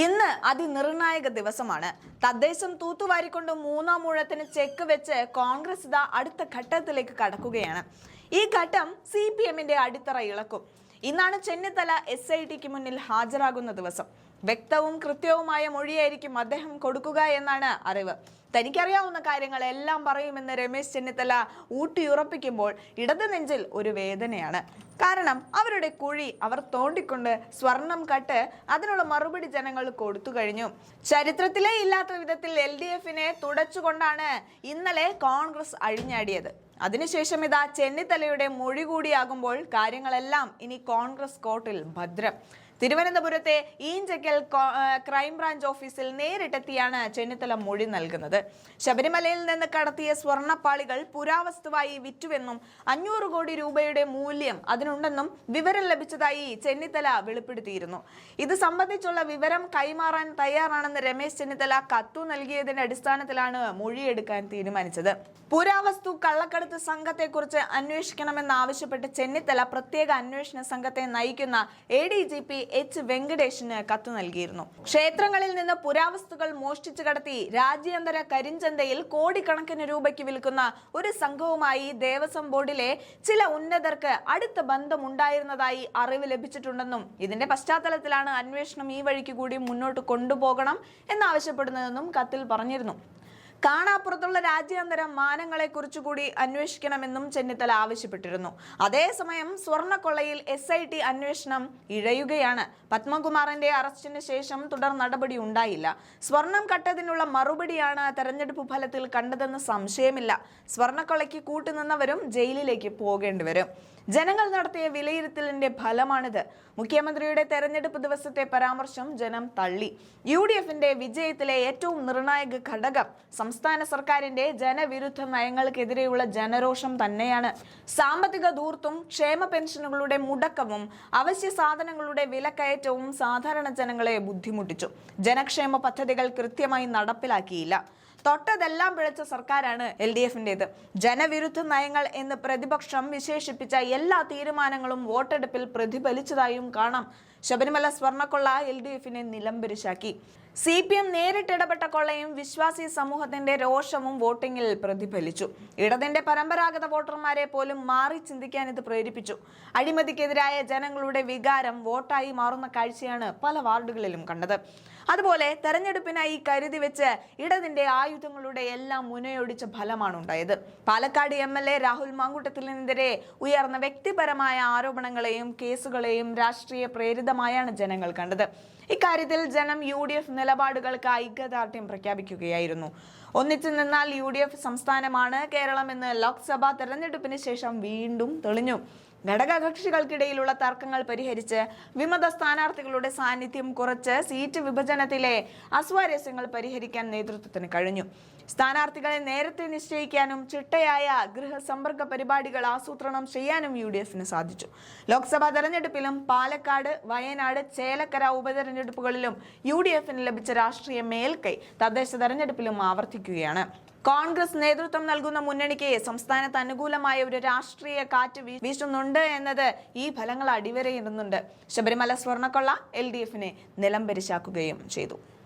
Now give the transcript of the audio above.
ഇന്ന് അതിനിർണായക ദിവസമാണ്. തദ്ദേശം തൂത്തുവാരിക്കൊണ്ട് മൂന്നാം ഊഴത്തിന് ചെക്ക് വെച്ച് കോൺഗ്രസ് ഇതാ അടുത്ത ഘട്ടത്തിലേക്ക് കടക്കുകയാണ്. ഈ ഘട്ടം CPM-ന്റെ അടിത്തറ ഇളക്കും. ഇന്നാണ് ചെന്നിത്തല SITക്ക് മുന്നിൽ ഹാജരാകുന്ന ദിവസം. വ്യക്തവും കൃത്യവുമായ മൊഴിയായിരിക്കും അദ്ദേഹം കൊടുക്കുക എന്നാണ് അറിവ്. തനിക്കറിയാവുന്ന കാര്യങ്ങളെല്ലാം പറയുമെന്ന് രമേശ് ചെന്നിത്തല ഊട്ടിയുറപ്പിക്കുമ്പോൾ ഇടത് നെഞ്ചിൽ ഒരു വേദനയാണ്. കാരണം അവരുടെ കുഴി അവർ തോണ്ടിക്കൊണ്ട് സ്വർണം കട്ട് അതിനുള്ള മറുപടി ജനങ്ങൾ കൊടുത്തു കഴിഞ്ഞു. ചരിത്രത്തിലേ ഇല്ലാത്ത വിധത്തിൽ LDF-നെ തുടച്ചുകൊണ്ടാണ് ഇന്നലെ കോൺഗ്രസ് അഴിഞ്ഞാടിയത്. അതിനുശേഷം ഇതാ ചെന്നിത്തലയുടെ മൊഴി കൂടിയാകുമ്പോൾ കാര്യങ്ങളെല്ലാം ഇനി കോൺഗ്രസ് കോർട്ടിൽ ഭദ്രം. തിരുവനന്തപുരത്തെ ഈഞ്ചക്കൽ ക്രൈംബ്രാഞ്ച് ഓഫീസിൽ നേരിട്ടെത്തിയാണ് ചെന്നിത്തല മൊഴി നൽകുന്നത്. ശബരിമലയിൽ നിന്ന് കടത്തിയ സ്വർണ്ണപ്പാളികൾ പുരാവസ്തുവായി വിറ്റുവെന്നും 500 കോടി രൂപയുടെ മൂല്യം അതിനുണ്ടെന്നും വിവരം ലഭിച്ചതായി ചെന്നിത്തല വെളിപ്പെടുത്തിയിരുന്നു. ഇത് സംബന്ധിച്ചുള്ള വിവരം കൈമാറാൻ തയ്യാറാണെന്ന് രമേശ് ചെന്നിത്തല കത്തു നൽകിയതിന്റെ അടിസ്ഥാനത്തിലാണ് മൊഴിയെടുക്കാൻ തീരുമാനിച്ചത്. പുരാവസ്തു കള്ളക്കടത്ത് സംഘത്തെക്കുറിച്ച് അന്വേഷിക്കണമെന്നാവശ്യപ്പെട്ട് ചെന്നിത്തല പ്രത്യേക അന്വേഷണ സംഘത്തെ നയിക്കുന്ന ADGP H. വെങ്കടേഷിന് കത്ത് നൽകിയിരുന്നു. ക്ഷേത്രങ്ങളിൽ നിന്ന് പുരാവസ്തുക്കൾ മോഷ്ടിച്ചു കടത്തി രാജ്യാന്തര കരിഞ്ചന്തയിൽ കോടിക്കണക്കിന് രൂപയ്ക്ക് വിൽക്കുന്ന ഒരു സംഘവുമായി ദേവസ്വം ബോർഡിലെ ചില ഉന്നതർക്ക് അടുത്ത ബന്ധമുണ്ടായിരുന്നതായി അറിവ് ലഭിച്ചിട്ടുണ്ടെന്നും ഇതിന്റെ പശ്ചാത്തലത്തിലാണ് അന്വേഷണം ഈ വഴിക്ക് കൂടി മുന്നോട്ട് കൊണ്ടുപോകണം എന്നാവശ്യപ്പെടുന്നതെന്നും കത്തിൽ പറഞ്ഞിരുന്നു. കാണാപ്പുറത്തുള്ള രാജ്യാന്തര മാനങ്ങളെ കുറിച്ചുകൂടി അന്വേഷിക്കണമെന്നും ചെന്നിത്തല ആവശ്യപ്പെട്ടിരുന്നു. അതേസമയം സ്വർണ്ണക്കൊള്ളയിൽ SIT അന്വേഷണം ഇഴയുകയാണ്. പത്മകുമാറിന്റെ അറസ്റ്റിന് ശേഷം തുടർ നടപടി ഉണ്ടായില്ല. സ്വർണം കട്ടതിനുള്ള മറുപടിയാണ് തെരഞ്ഞെടുപ്പ് ഫലത്തിൽ കണ്ടതെന്ന് സംശയമില്ല. സ്വർണ്ണക്കൊള്ളയ്ക്ക് കൂട്ടുനിന്നവരും ജയിലിലേക്ക് പോകേണ്ടി വരും. ജനങ്ങൾ നടത്തിയ വിലയിരുത്തലിന്റെ ഫലമാണിത്. മുഖ്യമന്ത്രിയുടെ തെരഞ്ഞെടുപ്പ് ദിവസത്തെ പരാമർശം ജനം തള്ളി. UDF-ന്റെ വിജയത്തിലെ ഏറ്റവും നിർണായക ഘടകം സംസ്ഥാന സർക്കാരിന്റെ ജനവിരുദ്ധ നയങ്ങൾക്കെതിരെയുള്ള ജനരോഷം തന്നെയാണ്. സാമ്പത്തിക ധൂർത്തും ക്ഷേമ പെൻഷനുകളുടെ മുടക്കവും അവശ്യ സാധനങ്ങളുടെ വിലക്കയറ്റവും സാധാരണ ജനങ്ങളെ ബുദ്ധിമുട്ടിച്ചു. ജനക്ഷേമ പദ്ധതികൾ കൃത്യമായി നടപ്പിലാക്കിയില്ല. തൊട്ടതെല്ലാം പിഴച്ച സർക്കാരാണ് LDF-ന്റേത്. ജനവിരുദ്ധ നയങ്ങൾ എന്ന് പ്രതിപക്ഷം വിശേഷിപ്പിച്ച എല്ലാ തീരുമാനങ്ങളും വോട്ടെടുപ്പിൽ പ്രതിഫലിച്ചതായും കാണാം. ശബരിമല സ്വർണ്ണക്കൊള്ള LDF-നെ നിലംപരിശാക്കി. CPM നേരിട്ടിടപെട്ട കൊള്ളയും വിശ്വാസി സമൂഹത്തിന്റെ രോഷവും വോട്ടിംഗിൽ പ്രതിഫലിച്ചു. ഇടതിന്റെ പരമ്പരാഗത വോട്ടർമാരെ പോലും മാറി ചിന്തിക്കാൻ ഇത് പ്രേരിപ്പിച്ചു. അഴിമതിക്കെതിരായ ജനങ്ങളുടെ വികാരം വോട്ടായി മാറുന്ന കാഴ്ചയാണ് പല വാർഡുകളിലും കണ്ടത്. അതുപോലെ തെരഞ്ഞെടുപ്പിനായി കരുതി വെച്ച് ഇടതിന്റെ ആയുധങ്ങളുടെ എല്ലാം മുനയൊടിച്ച ഫലമാണ് ഉണ്ടായത്. പാലക്കാട് MLA രാഹുൽ മാങ്കൂട്ടത്തിനെതിരെ ഉയർന്ന വ്യക്തിപരമായ ആരോപണങ്ങളെയും കേസുകളെയും രാഷ്ട്രീയ പ്രേരിതമായാണ് ജനങ്ങൾ കണ്ടത്. ഇക്കാര്യത്തിൽ ജനം UDF നിലപാടുകൾക്ക് ഐക്യദാർഢ്യം പ്രഖ്യാപിക്കുകയായിരുന്നു. ഒന്നിച്ചു നിന്നാൽ UDF സംസ്ഥാനമാണ് കേരളമെന്ന് ലോക്സഭാ തെരഞ്ഞെടുപ്പിന് ശേഷം വീണ്ടും തെളിഞ്ഞു. ഘടകകക്ഷികൾക്കിടയിലുള്ള തർക്കങ്ങൾ പരിഹരിച്ച് വിമത സ്ഥാനാർത്ഥികളുടെ സാന്നിധ്യം കുറച്ച് സീറ്റ് വിഭജനത്തിലെ അസ്വാരസ്യങ്ങൾ പരിഹരിക്കാൻ നേതൃത്വത്തിന് കഴിഞ്ഞു. സ്ഥാനാർത്ഥികളെ നേരത്തെ നിശ്ചയിക്കാനും ചിട്ടയായ ഗൃഹസമ്പർക്ക പരിപാടികൾ ആസൂത്രണം ചെയ്യാനും UDF-ന് സാധിച്ചു. ലോക്സഭാ തെരഞ്ഞെടുപ്പിലും പാലക്കാട്, വയനാട്, ചേലക്കര ഉപതെരഞ്ഞെടുപ്പുകളിലും UDF-ന് ലഭിച്ച രാഷ്ട്രീയ മേൽക്കൈ തദ്ദേശ തെരഞ്ഞെടുപ്പിലും ആവർത്തിക്കുകയാണ്. കോൺഗ്രസ് നേതൃത്വം നൽകുന്ന മുന്നണിക്ക് സംസ്ഥാനത്ത് അനുകൂലമായ ഒരു രാഷ്ട്രീയ കാറ്റ് വീശുന്നുണ്ട് എന്നത് ഈ ഫലങ്ങൾ അടിവരയിടുന്നുണ്ട്. ശബരിമല സ്വർണ്ണക്കൊള്ള LDF-നെ നിലംപരിശാക്കുകയും ചെയ്തു.